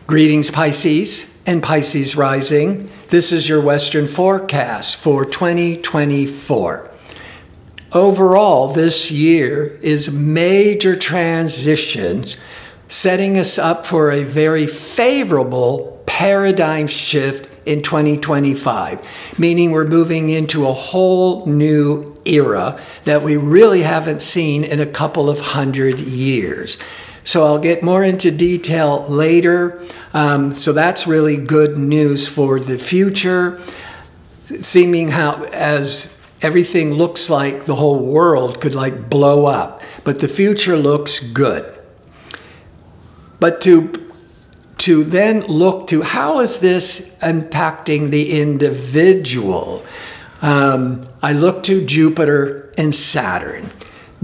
Greetings, Pisces and Pisces rising. This is your Western forecast for 2024. Overall, this year is major transitions, setting us up for a very favorable paradigm shift in 2025, meaning we're moving into a whole new era that we really haven't seen in a couple of 100 years. So I'll get more into detail later. So that's really good news for the future, seeming how as everything looks like the whole world could like blow up, but the future looks good. But to then look to how is this impacting the individual? I look to Jupiter and Saturn.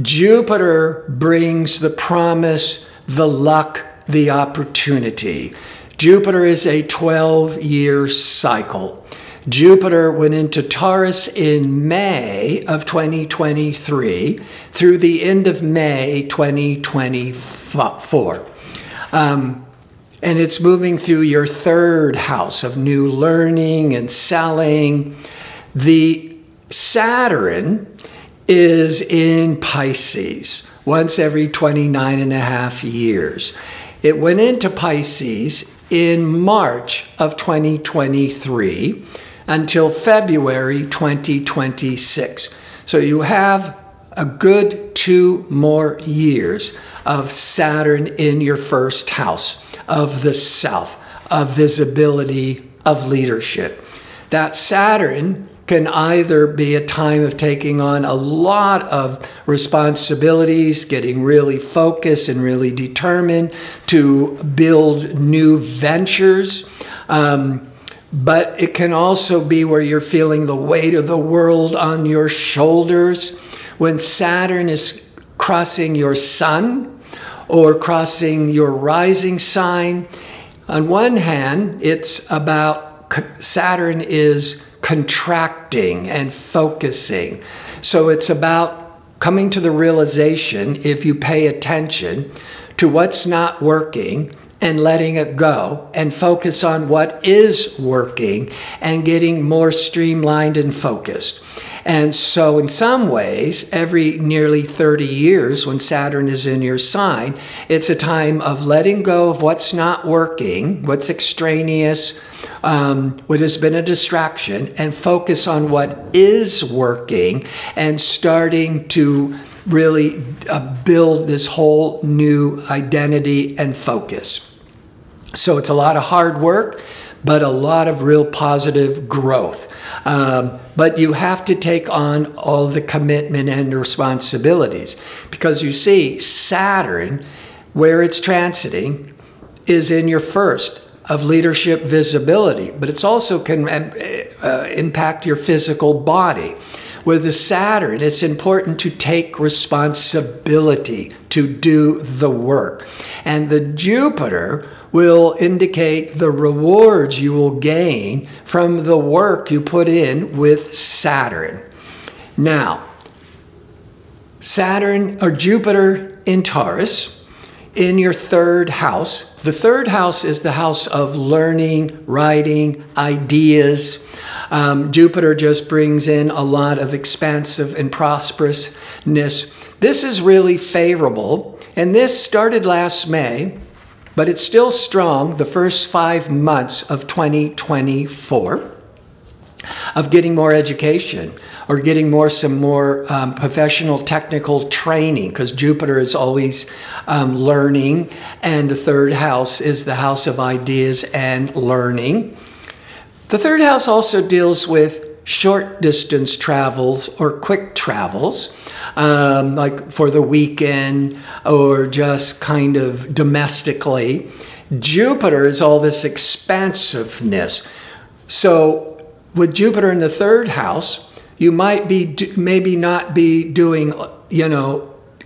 Jupiter brings the promise, the luck, the opportunity. Jupiter is a 12-year cycle. Jupiter went into Taurus in May of 2023 through the end of May 2024. And it's moving through your third house of new learning and selling. The Saturn is in Pisces once every 29 and a half years. It went into Pisces in March of 2023 until February 2026. So you have a good 2 more years of Saturn in your first house of the self, of visibility, of leadership. That Saturn can either be a time of taking on a lot of responsibilities, getting really focused and really determined to build new ventures. But it can also be where you're feeling the weight of the world on your shoulders. When Saturn is crossing your sun or crossing your rising sign, on one hand, it's about Saturn is contracting and focusing. So it's about coming to the realization, if you pay attention to what's not working and letting it go and focus on what is working and getting more streamlined and focused. And so in some ways, every nearly 30 years when Saturn is in your sign, it's a time of letting go of what's not working, what's extraneous, what has been a distraction, and focus on what is working and starting to really build this whole new identity and focus. So it's a lot of hard work, but a lot of real positive growth. But you have to take on all the commitment and responsibilities because you see Saturn, where it's transiting, is in your first of leadership visibility, but it's also can impact your physical body. With the Saturn, it's important to take responsibility to do the work. And the Jupiter will indicate the rewards you will gain from the work you put in with Saturn. Now, Saturn or Jupiter in Taurus, in your third house. The third house is the house of learning, writing, ideas. Jupiter just brings in a lot of expansive and prosperousness. This is really favorable. And this started last May, but it's still strong the first 5 months of 2024 of getting more education or getting some more professional technical training, because Jupiter is always learning, and the third house is the house of ideas and learning. The third house also deals with short distance travels or quick travels, like for the weekend or just kind of domestically. Jupiter is all this expansiveness. So with Jupiter in the third house, you might be maybe not be doing,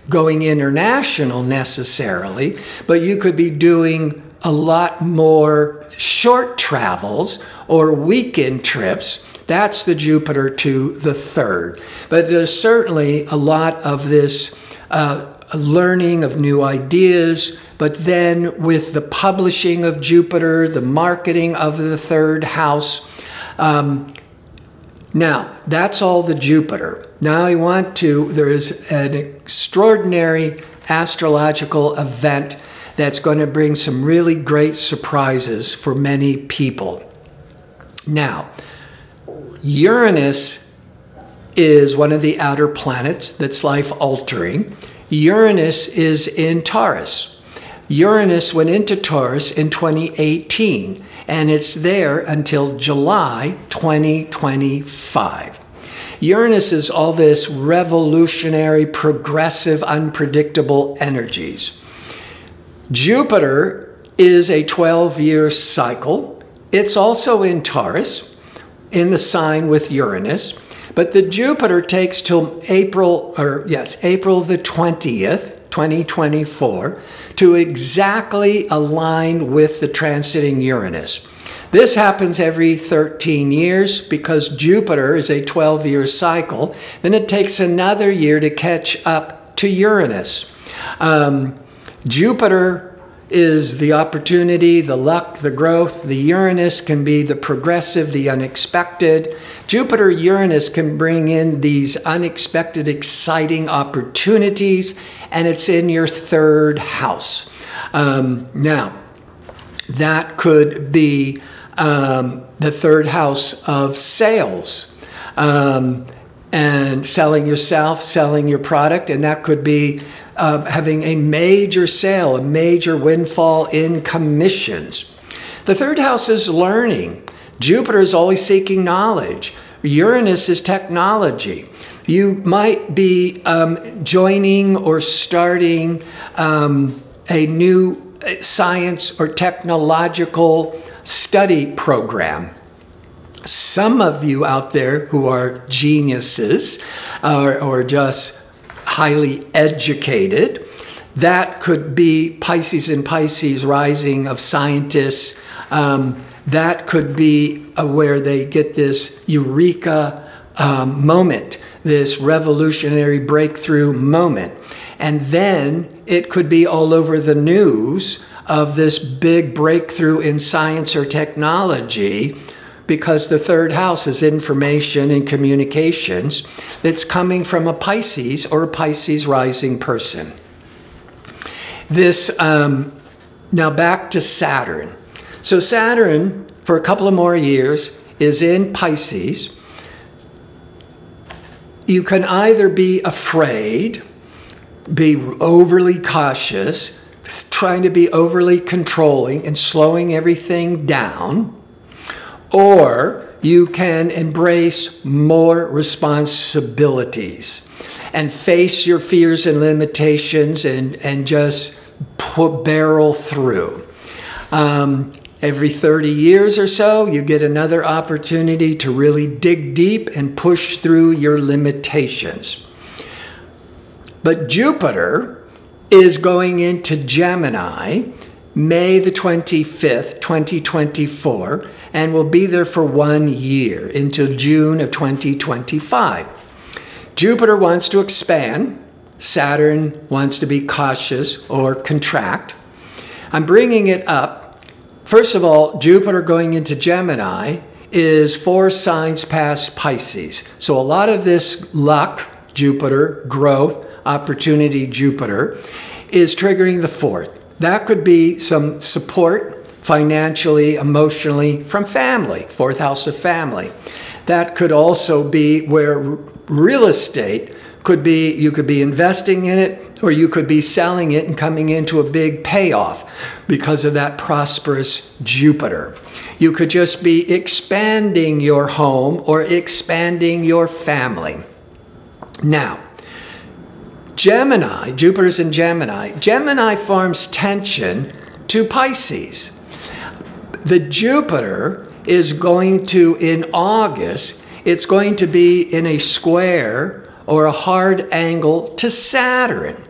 going international necessarily, but you could be doing a lot more short travels or weekend trips. That's the Jupiter to the third. But there's certainly a lot of this learning of new ideas, but then with the publishing of Jupiter, the marketing of the third house. Now, that's all the Jupiter. Now there is an extraordinary astrological event that's going to bring some really great surprises for many people. Now, Uranus is one of the outer planets that's life-altering. Uranus is in Taurus. Uranus went into Taurus in 2018, and it's there until July 2025. Uranus is all this revolutionary, progressive, unpredictable energies. Jupiter is a 12-year cycle. It's also in Taurus, in the sign with Uranus, but the Jupiter takes till April the 20th, 2024, to exactly align with the transiting Uranus. This happens every 13 years because Jupiter is a 12-year cycle. Then it takes another year to catch up to Uranus. Jupiter is the opportunity, the luck, the growth. The Uranus can be the progressive, the unexpected. Jupiter-Uranus can bring in these unexpected, exciting opportunities, and it's in your third house. Now, that could be the third house of sales, and selling yourself, selling your product, and that could be having a major sale, a major windfall in commissions. The third house is learning. Jupiter is always seeking knowledge. Uranus is technology. You might be joining or starting a new science or technological study program. Some of you out there who are geniuses or just highly educated, that could be Pisces and Pisces rising of scientists. That could be where they get this eureka moment, this revolutionary breakthrough moment. And then it could be all over the news of this big breakthrough in science or technology, because the third house is information and communications that's coming from a Pisces or a Pisces rising person. This, now back to Saturn. So Saturn, for a couple of more years, is in Pisces. You can either be afraid, be overly cautious, trying to be overly controlling and slowing everything down, or you can embrace more responsibilities and face your fears and limitations and just barrel through. Every 30 years or so, you get another opportunity to really dig deep and push through your limitations. But Jupiter is going into Gemini May the 25th, 2024, and will be there for 1 year until June of 2025. Jupiter wants to expand. Saturn wants to be cautious or contract. I'm bringing it up. First of all, Jupiter going into Gemini is 4 signs past Pisces. So a lot of this luck, Jupiter, growth, opportunity, Jupiter, is triggering the 4th. That could be some support financially, emotionally from family, 4th house of family. That could also be where real estate could be, you could be investing in it, or you could be selling it and coming into a big payoff because of that prosperous Jupiter. You could just be expanding your home or expanding your family. Now, Gemini, Jupiter's in Gemini. Gemini forms tension to Pisces. The Jupiter is going to, in August, it's going to be in a square or a hard angle to Saturn.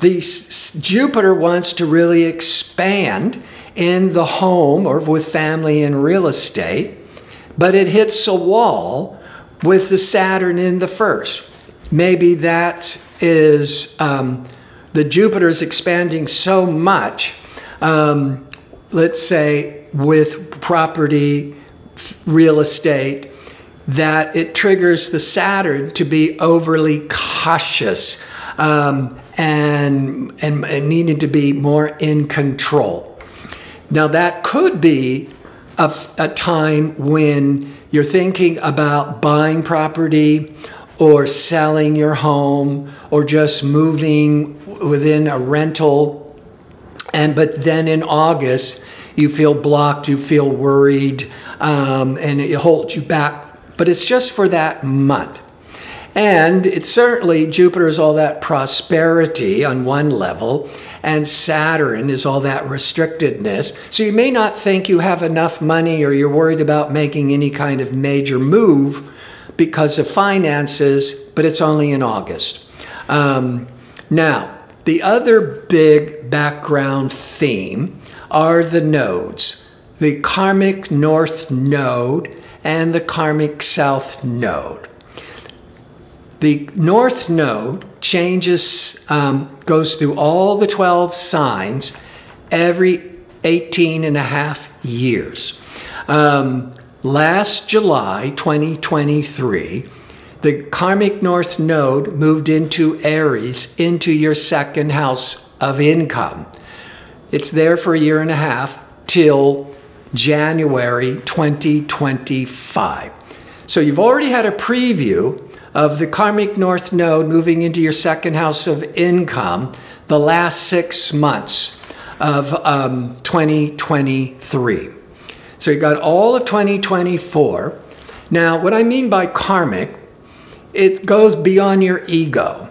The Jupiter wants to really expand in the home or with family and real estate, but it hits a wall with the Saturn in the first. Maybe that is the Jupiter is expanding so much, let's say with property, real estate, that it triggers the Saturn to be overly cautious and needing to be more in control. Now that could be a time when you're thinking about buying property or selling your home or just moving within a rental. But then in August, you feel blocked, you feel worried, and it holds you back. But it's just for that month. And it's certainly, Jupiter is all that prosperity on one level, and Saturn is all that restrictedness. So you may not think you have enough money or you're worried about making any kind of major move because of finances, but it's only in August. Now, the other big background theme are the nodes, the karmic north node and the karmic south node. The north node changes, goes through all the 12 signs every 18 and a half years. Last July 2023, the karmic north node moved into Aries, into your second house of income. It's there for a year and a half till January 2025. So you've already had a preview of the karmic north node moving into your second house of income the last 6 months of 2023. So you got all of 2024. Now, what I mean by karmic, it goes beyond your ego.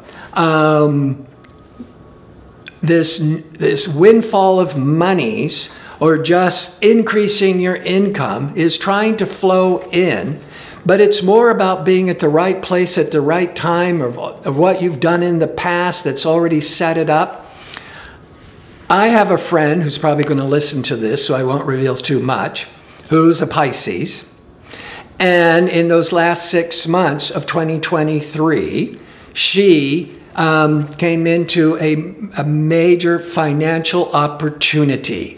This windfall of monies or just increasing your income is trying to flow in, but it's more about being at the right place at the right time, of what you've done in the past that's already set it up. I have a friend who's probably going to listen to this, so I won't reveal too much, who's a Pisces. And in those last 6 months of 2023, she came into a major financial opportunity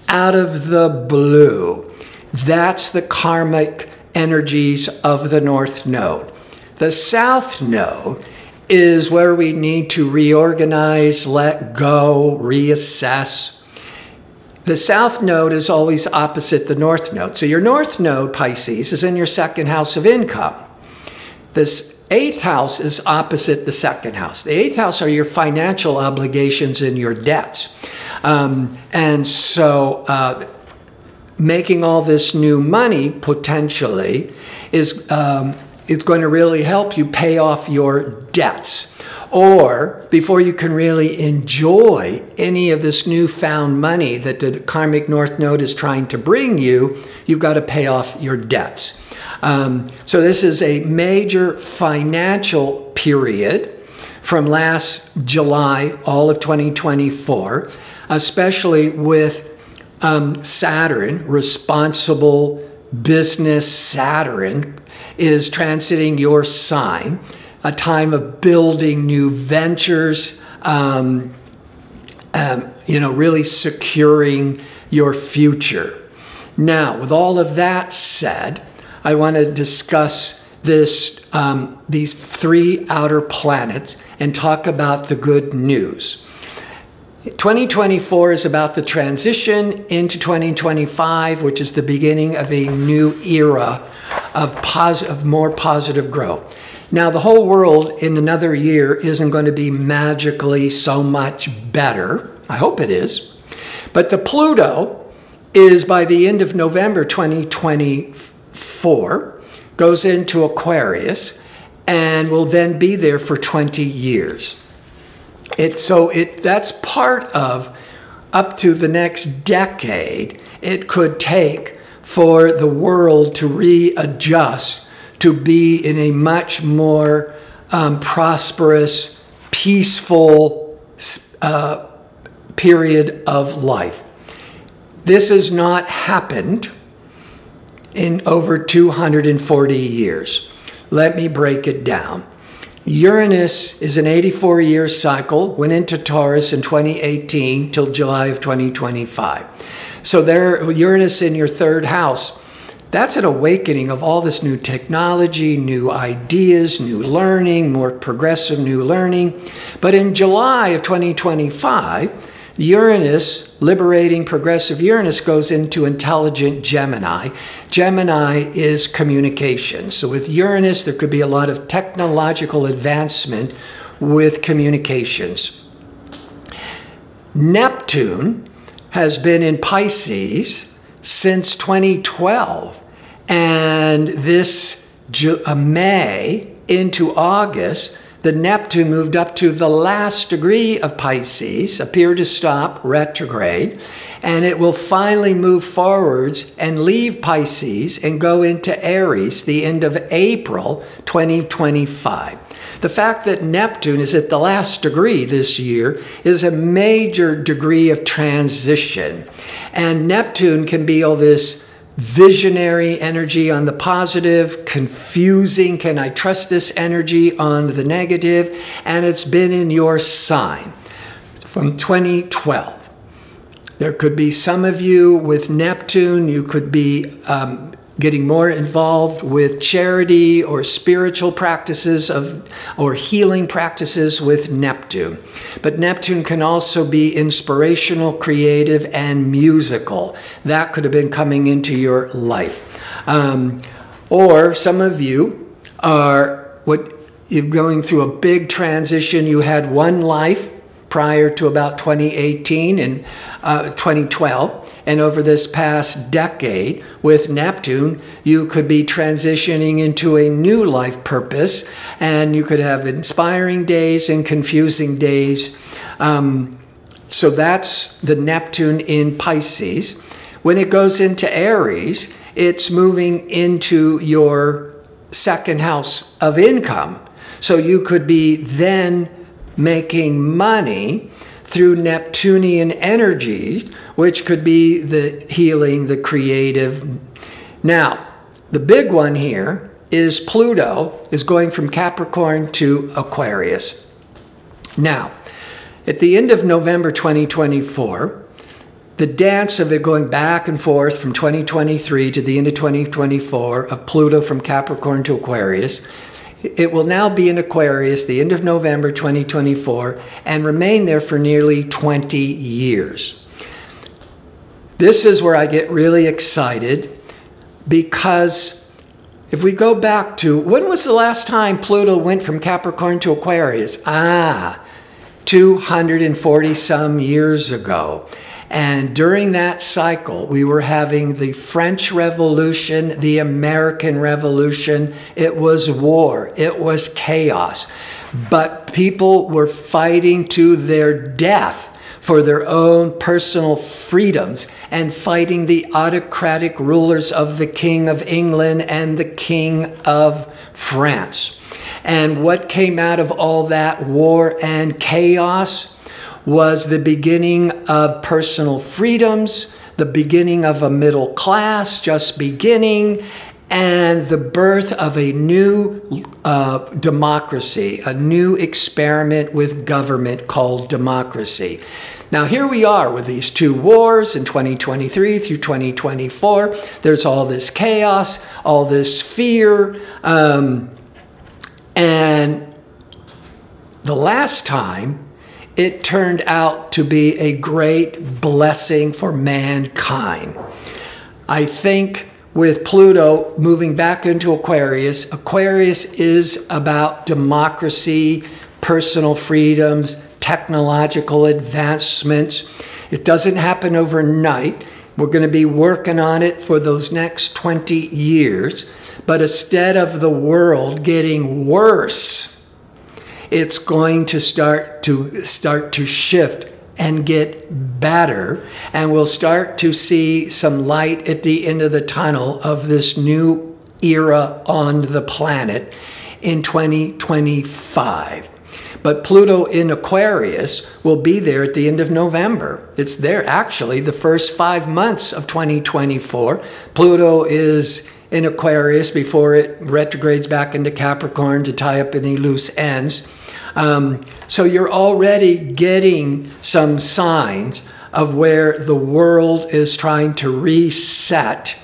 out of the blue. That's the karmic energies of the north node. The south node is where we need to reorganize, let go, reassess. The south node is always opposite the north node. So your north node, Pisces, is in your second house of income. This 8th house is opposite the second house. The 8th house are your financial obligations and your debts. And so making all this new money potentially is going to really help you pay off your debts. Or before you can really enjoy any of this newfound money that the karmic north node is trying to bring you, you've got to pay off your debts. So this is a major financial period from last July, all of 2024, especially with Saturn, responsible business Saturn, is transiting your sign, a time of building new ventures, really securing your future. Now, with all of that said, I want to discuss these 3 outer planets and talk about the good news. 2024 is about the transition into 2025, which is the beginning of a new era of more positive growth. Now, the whole world in another year isn't going to be magically so much better. I hope it is. But the Pluto is, by the end of November 2024, goes into Aquarius and will then be there for 20 years. That's part of, up to the next decade, it could take for the world to readjust to be in a much more prosperous, peaceful period of life. This has not happened in over 240 years. Let me break it down. Uranus is an 84-year cycle, went into Taurus in 2018 till July of 2025. So there, Uranus in your third house, that's an awakening of all this new technology, new ideas, new learning, more progressive new learning. But in July of 2025, Uranus, liberating progressive Uranus, goes into intelligent Gemini. Gemini is communication. So with Uranus, there could be a lot of technological advancement with communications. Neptune has been in Pisces since 2012. And this May into August, the Neptune moved up to the last degree of Pisces, appeared to stop retrograde, and it will finally move forwards and leave Pisces and go into Aries the end of April 2025. The fact that Neptune is at the last degree this year is a major degree of transition. And Neptune can be all this visionary energy on the positive, confusing, can I trust this energy on the negative, and it's been in your sign from 2012. There could be some of you with Neptune, you could be getting more involved with charity or spiritual practices or healing practices with Neptune. But Neptune can also be inspirational, creative, and musical. That could have been coming into your life. Or some of you are you're going through a big transition. You had one life prior to about 2018 and 2012. And over this past decade with Neptune, you could be transitioning into a new life purpose, and you could have inspiring days and confusing days. So that's the Neptune in Pisces. When it goes into Aries, it's moving into your second house of income. So you could be then making money through Neptunian energies, which could be the healing, the creative. Now, the big one here is Pluto is going from Capricorn to Aquarius. Now, at the end of November 2024, the dance of it going back and forth from 2023 to the end of 2024 of Pluto from Capricorn to Aquarius, it will now be in Aquarius the end of November 2024 and remain there for nearly 20 years. This is where I get really excited, because if we go back to, when was the last time Pluto went from Capricorn to Aquarius? 240 some years ago. And during that cycle, we were having the French Revolution, the American Revolution. It was war. It was chaos. But people were fighting to their death for their own personal freedoms and fighting the autocratic rulers of the King of England and the King of France. And what came out of all that war and chaos was the beginning of personal freedoms, the beginning of a middle class just beginning, and the birth of a new democracy, a new experiment with government called democracy. Now here we are with these two wars in 2023 through 2024. There's all this chaos, all this fear, and the last time, it turned out to be a great blessing for mankind. I think with Pluto moving back into Aquarius, Aquarius is about democracy, personal freedoms, technological advancements. It doesn't happen overnight. We're going to be working on it for those next 20 years. But instead of the world getting worse, it's going to start to shift and get better, and we'll start to see some light at the end of the tunnel of this new era on the planet in 2025. But Pluto in Aquarius will be there at the end of November. It's there actually the first 5 months of 2024. Pluto is in Aquarius before it retrogrades back into Capricorn to tie up any loose ends. So you're already getting some signs of where the world is trying to reset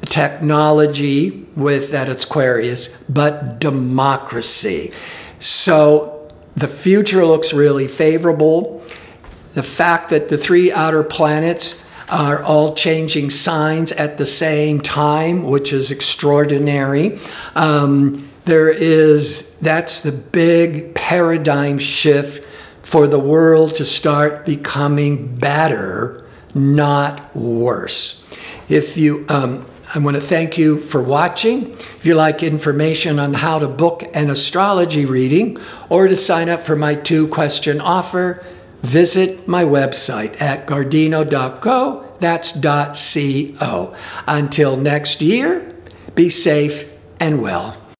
technology with that Aquarius, but democracy. So the future looks really favorable. The fact that the 3 outer planets are all changing signs at the same time, which is extraordinary. That's the big paradigm shift for the world to start becoming better, not worse. I want to thank you for watching. If you like information on how to book an astrology reading or to sign up for my 2-question offer, visit my website at gardino.co. That's .co. Until next year, be safe and well.